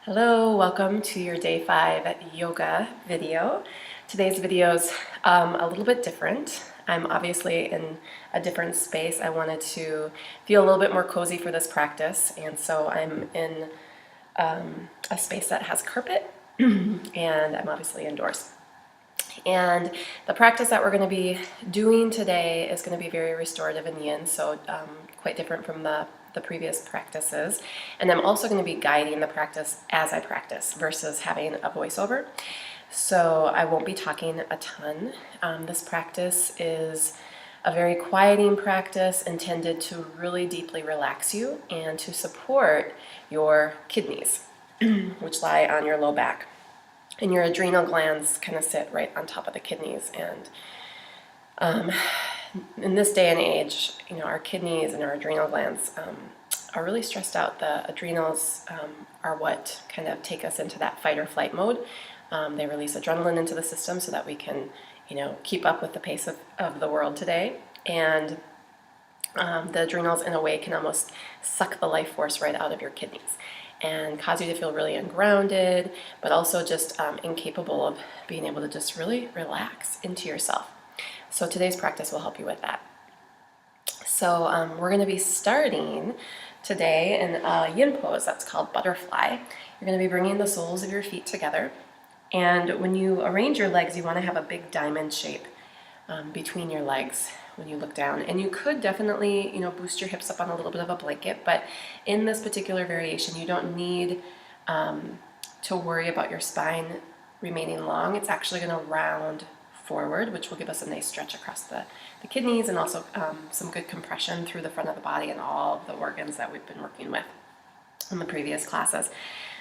Hello, welcome to your day 5 yoga video. Today's video is a little bit different. I'm obviously in a different space. I wanted to feel a little bit more cozy for this practice, and so I'm in a space that has carpet, and I'm obviously indoors. And the practice that we're going to be doing today is going to be very restorative and yin, so quite different from the previous practices. And I'm also going to be guiding the practice as I practice versus having a voiceover. So I won't be talking a ton. This practice is a very quieting practice intended to really deeply relax you and to support your kidneys, which lie on your low back. And your adrenal glands kind of sit right on top of the kidneys. And in this day and age, our kidneys and our adrenal glands are really stressed out. The adrenals are what kind of take us into that fight or flight mode. They release adrenaline into the system so that we can, keep up with the pace of the world today. And the adrenals, in a way, can almost suck the life force right out of your kidneys and cause you to feel really ungrounded, but also just incapable of being able to just really relax into yourself. So today's practice will help you with that. So we're going to be starting today in a yin pose that's called butterfly. You're going to be bringing the soles of your feet together. And when you arrange your legs, you want to have a big diamond shape between your legs when you look down. And you could definitely, boost your hips up on a little bit of a blanket, but in this particular variation, you don't need to worry about your spine remaining long. It's actually going to round forward, which will give us a nice stretch across the kidneys and also some good compression through the front of the body and all of the organs that we've been working with in the previous classes.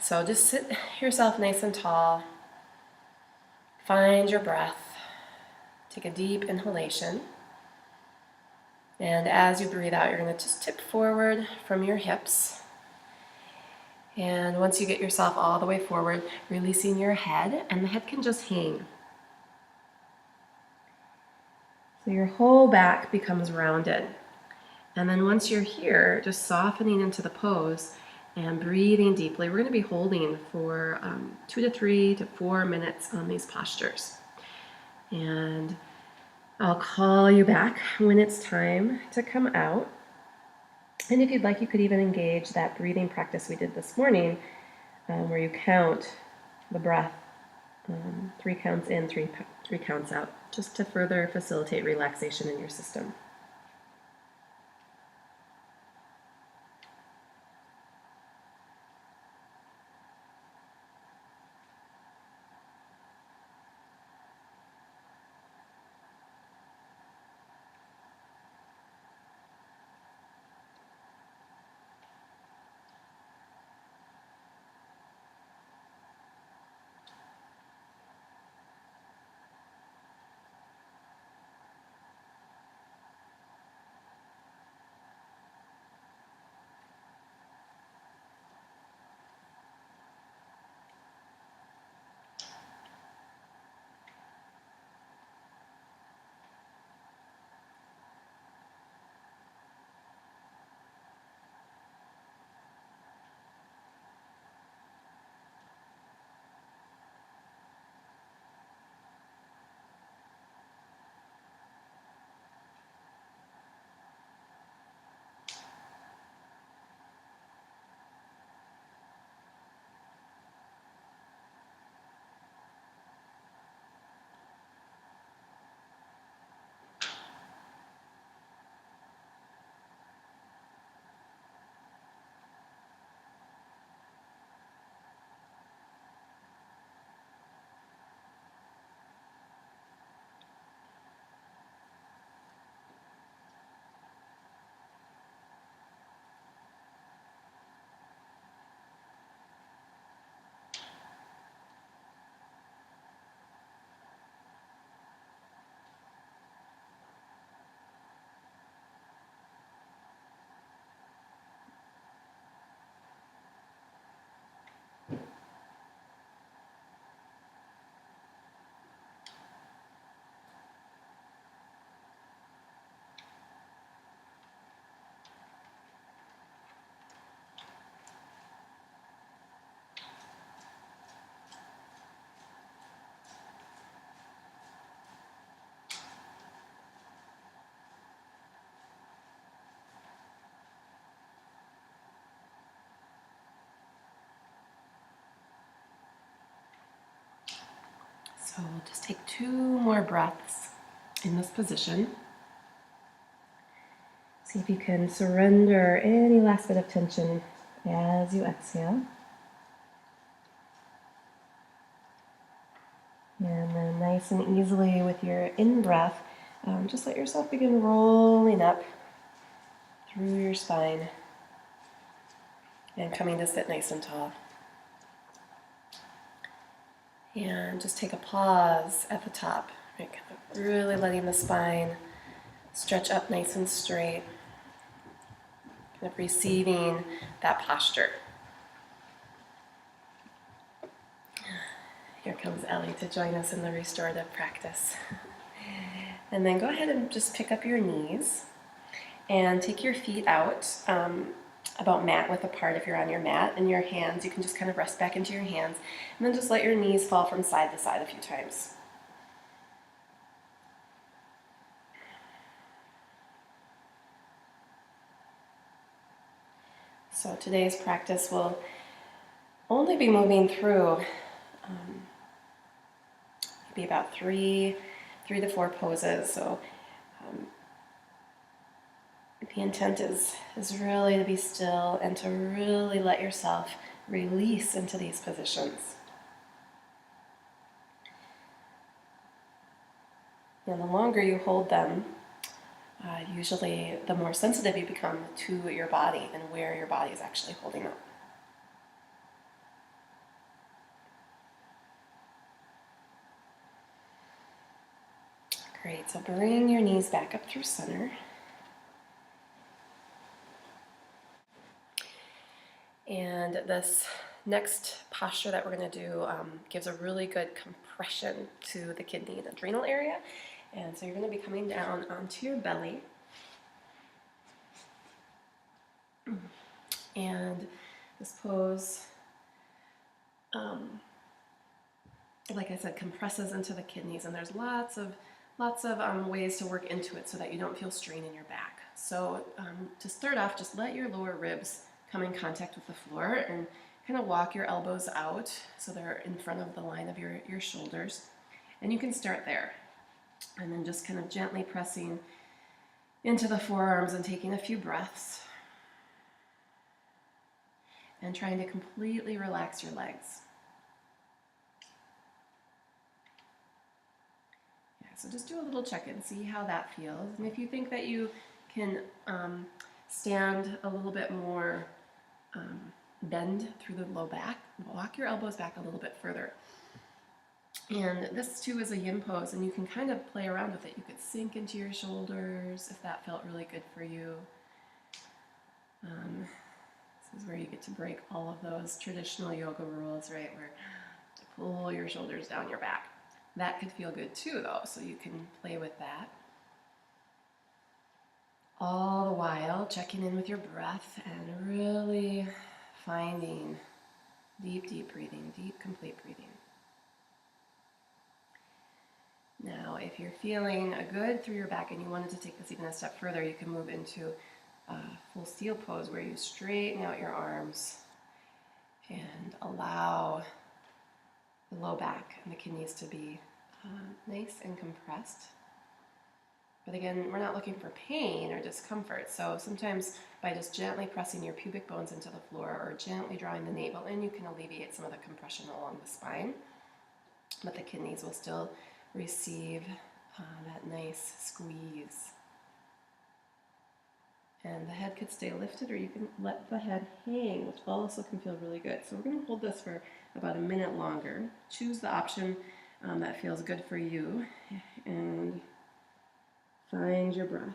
So just sit yourself nice and tall. Find your breath. Take a deep inhalation. And as you breathe out, you're going to just tip forward from your hips. And once you get yourself all the way forward, releasing your head, and the head can just hang. So your whole back becomes rounded. And then once you're here, just softening into the pose and breathing deeply. We're going to be holding for 2 to 3 to 4 minutes on these postures. And I'll call you back when it's time to come out. And if you'd like, you could even engage that breathing practice we did this morning, where you count the breath, 3 counts in, 3 counts out, just to further facilitate relaxation in your system. So we'll just take 2 more breaths in this position. See if you can surrender any last bit of tension as you exhale. And then nice and easily with your in-breath, just let yourself begin rolling up through your spine and coming to sit nice and tall. And just take a pause at the top, right? Kind of really letting the spine stretch up nice and straight, kind of receiving that posture. Here comes Ellie to join us in the restorative practice. And then go ahead and just pick up your knees and take your feet out about mat width apart if you're on your mat, and your hands, you can just kind of rest back into your hands, and then just let your knees fall from side to side a few times. So today's practice will only be moving through maybe about three to four poses. So the intent is really to be still and to really let yourself release into these positions. And the longer you hold them, usually the more sensitive you become to your body and where your body is actually holding up. Great, so bring your knees back up through center. And this next posture that we're going to do gives a really good compression to the kidney and adrenal area. And so you're going to be coming down onto your belly. And this pose, like I said, compresses into the kidneys, and there's lots of ways to work into it so that you don't feel strain in your back. So to start off, just let your lower ribs come in contact with the floor and kind of walk your elbows out so they're in front of the line of your shoulders. And you can start there. And then just kind of gently pressing into the forearms and taking a few breaths. And trying to completely relax your legs. Yeah, so just do a little check-in, see how that feels. And if you think that you can stand a little bit more bend through the low back, walk your elbows back a little bit further. And this too is a yin pose, and you can kind of play around with it. You could sink into your shoulders if that felt really good for you. This is where you get to break all of those traditional yoga rules, right? Where you pull your shoulders down your back. That could feel good too, though, so you can play with that. All the while checking in with your breath and really finding deep, deep breathing, deep, complete breathing. Now, if you're feeling good through your back and you wanted to take this even a step further, you can move into a full steel pose where you straighten out your arms and allow the low back and the kidneys to be nice and compressed. But again, we're not looking for pain or discomfort, so sometimes by just gently pressing your pubic bones into the floor or gently drawing the navel in, you can alleviate some of the compression along the spine, but the kidneys will still receive that nice squeeze. And the head could stay lifted, or you can let the head hang, which also can feel really good. So we're going to hold this for about a minute longer. Choose the option that feels good for you, and find your breath.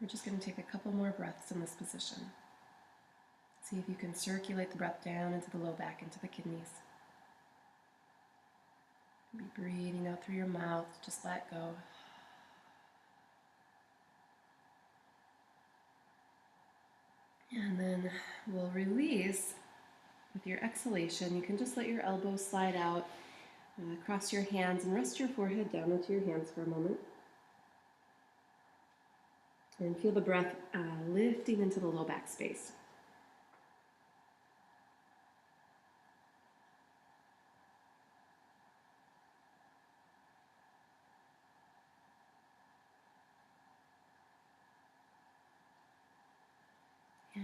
We're just going to take a couple more breaths in this position. See if you can circulate the breath down into the low back, into the kidneys. Be breathing out through your mouth, just let go. And then we'll release with your exhalation. You can just let your elbows slide out, cross your hands, and rest your forehead down into your hands for a moment. And feel the breath lifting into the low back space.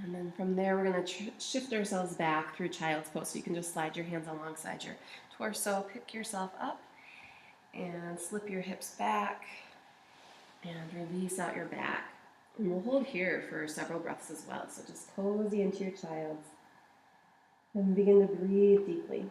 And then from there, we're going to shift ourselves back through child's pose. So you can just slide your hands alongside your torso, pick yourself up, and slip your hips back, and release out your back. And we'll hold here for several breaths as well. So just cozy into your child's and begin to breathe deeply.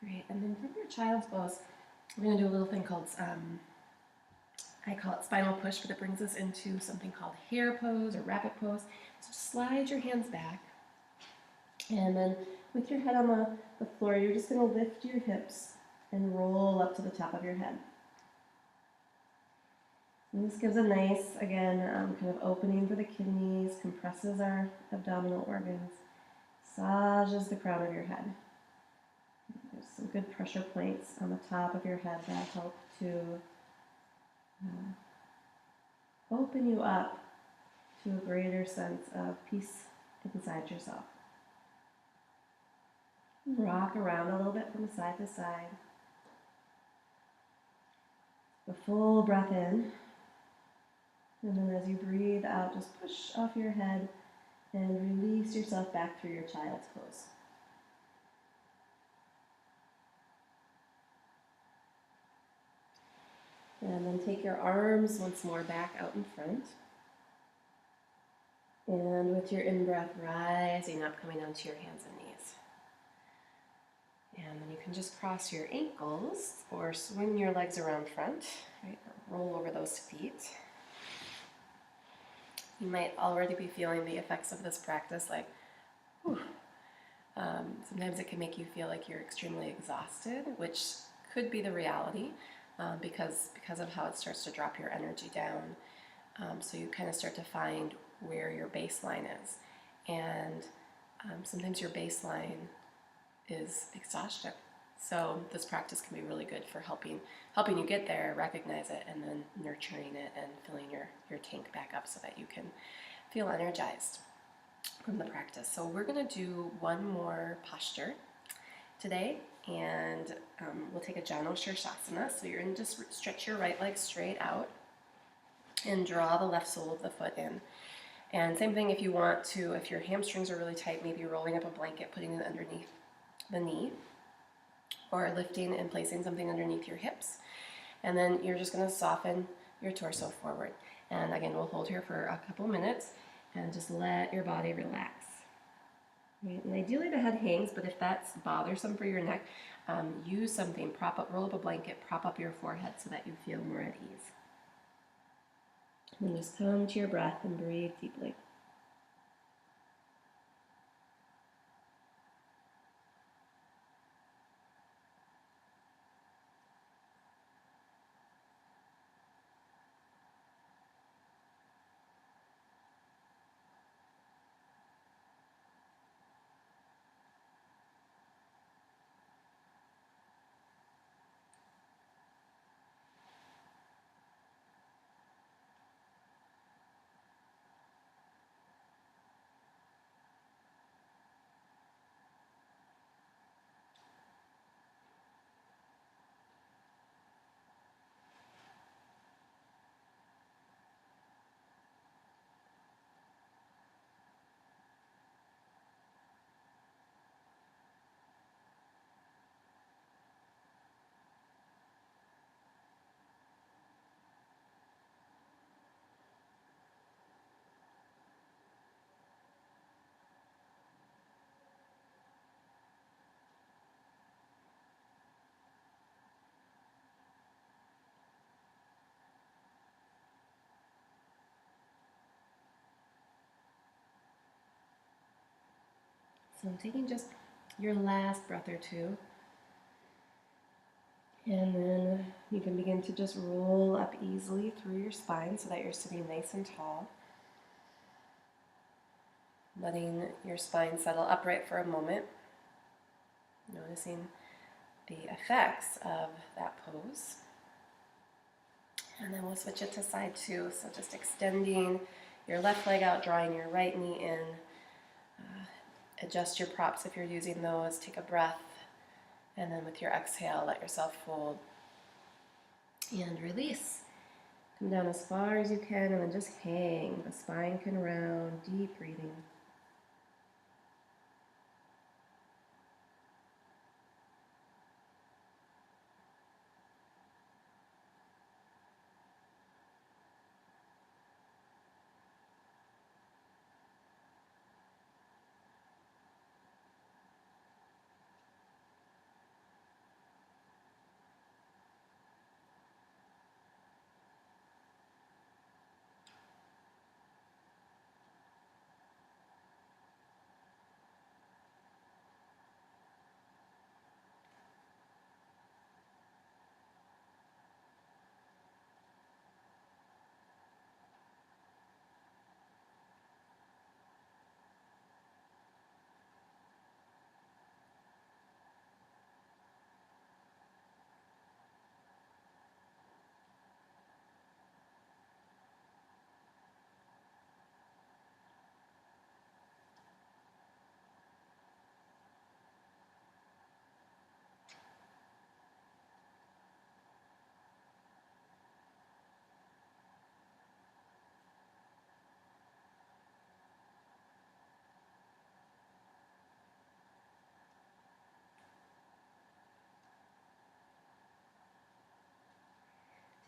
Great, and then from your child's pose, we're going to do a little thing called, I call it spinal push, but it brings us into something called hare pose or rabbit pose. So just slide your hands back, and then with your head on the floor, you're just going to lift your hips and roll up to the top of your head. And this gives a nice, again, kind of opening for the kidneys, compresses our abdominal organs, massages the crown of your head. There's some good pressure points on the top of your head that help to open you up to a greater sense of peace inside yourself. Rock around a little bit from side to side. A full breath in. And then as you breathe out, just push off your head and release yourself back through your child's pose. And then take your arms once more back out in front. And with your in-breath, rising up, coming onto your hands and knees. And then you can just cross your ankles or swing your legs around front, right? Or roll over those feet. You might already be feeling the effects of this practice, like, whew. Sometimes it can make you feel like you're extremely exhausted, which could be the reality because of how it starts to drop your energy down. So you kind of start to find where your baseline is. And sometimes your baseline is exhaustion. So this practice can be really good for helping you get there, recognize it, and then nurturing it and filling your tank back up so that you can feel energized from the practice. So we're going to do one more posture today, and we'll take a Janu Shirshasana. So you're going to just stretch your right leg straight out and draw the left sole of the foot in. And same thing if you want to, if your hamstrings are really tight, maybe rolling up a blanket, putting it underneath the knee, or lifting and placing something underneath your hips. And then you're just going to soften your torso forward. And again, we'll hold here for a couple minutes and just let your body relax. Right, and ideally the head hangs, but if that's bothersome for your neck, use something, prop up, roll up a blanket, prop up your forehead so that you feel more at ease. And then just come to your breath and breathe deeply. So I'm taking just your last breath or two. And then you can begin to just roll up easily through your spine so that you're sitting nice and tall. Letting your spine settle upright for a moment. Noticing the effects of that pose. And then we'll switch it to side two. So just extending your left leg out, drawing your right knee in. Adjust your props if you're using those. Take a breath. And then with your exhale, let yourself fold. And release. Come down as far as you can and then just hang. The spine can round. Deep breathing.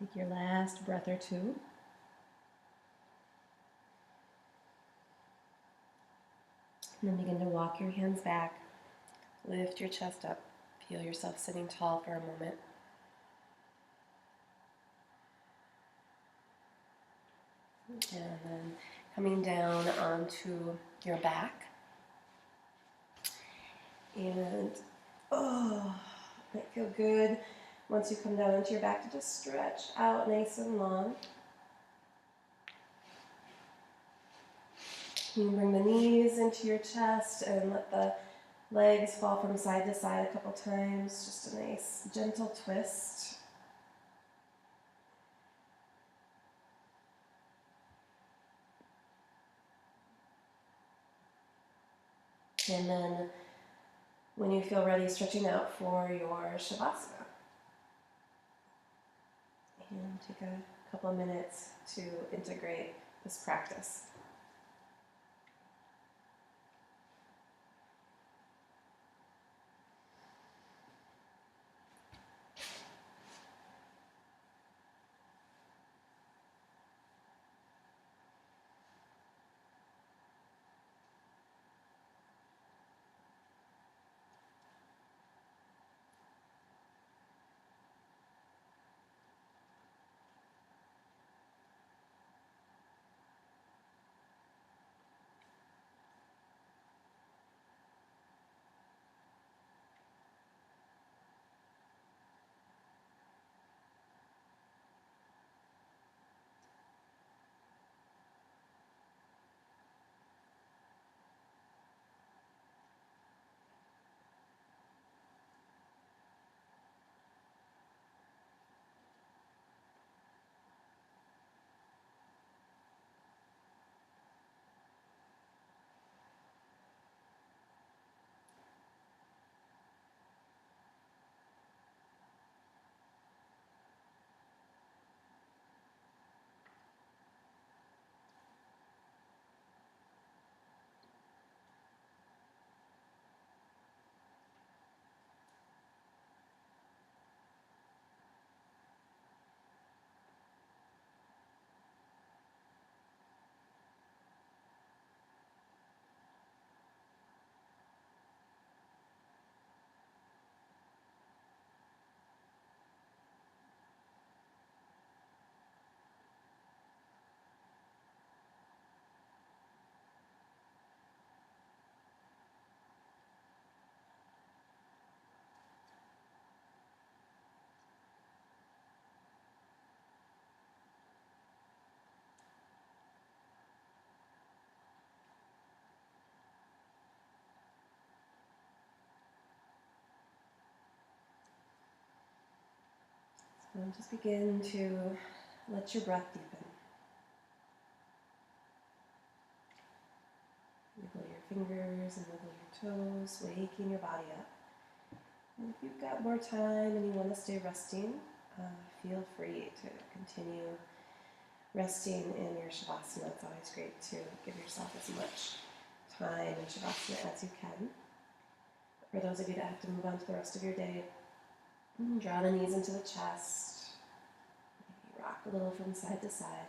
Take your last breath or two. And then begin to walk your hands back. Lift your chest up. Feel yourself sitting tall for a moment. And then coming down onto your back. And it might feel good once you come down onto your back to just stretch out nice and long. You can bring the knees into your chest and let the legs fall from side to side a couple times. Just a nice gentle twist. And then when you feel ready, stretching out for your Shavasana. And take a couple of minutes to integrate this practice. And just begin to let your breath deepen. Wiggle your fingers and wiggle your toes, waking your body up. And if you've got more time and you want to stay resting, feel free to continue resting in your Shavasana. It's always great to give yourself as much time in Shavasana as you can. But for those of you that have to move on to the rest of your day, draw the knees into the chest, maybe rock a little from side to side.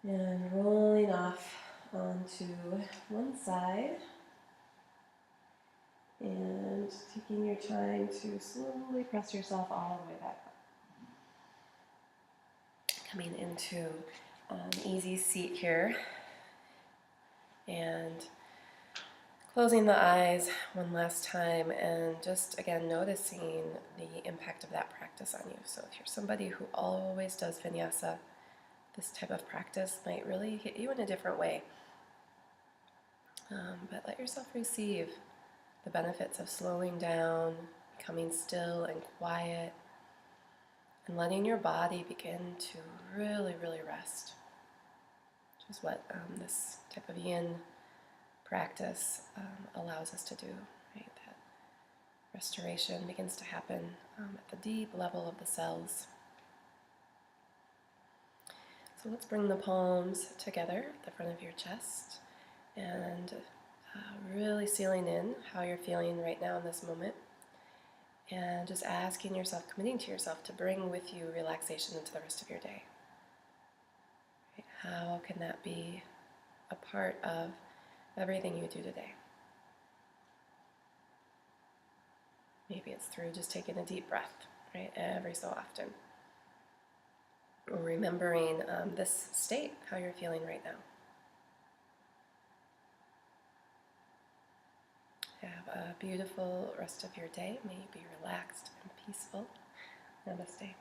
And rolling off onto one side. And taking your time to slowly press yourself all the way back up. Coming into an easy seat here. And closing the eyes one last time and just again noticing the impact of that practice on you. So if you're somebody who always does vinyasa, this type of practice might really hit you in a different way. But let yourself receive the benefits of slowing down, becoming still and quiet, and letting your body begin to really, really rest, which is what this type of yin practice allows us to do, right? That restoration begins to happen at the deep level of the cells. So let's bring the palms together at the front of your chest and really sealing in how you're feeling right now in this moment. And just asking yourself, committing to yourself to bring with you relaxation into the rest of your day. Right? How can that be a part of everything you do today? Maybe it's through just taking a deep breath, right, every so often. Or remembering this state, how you're feeling right now. Have a beautiful rest of your day. May you be relaxed and peaceful. Namaste.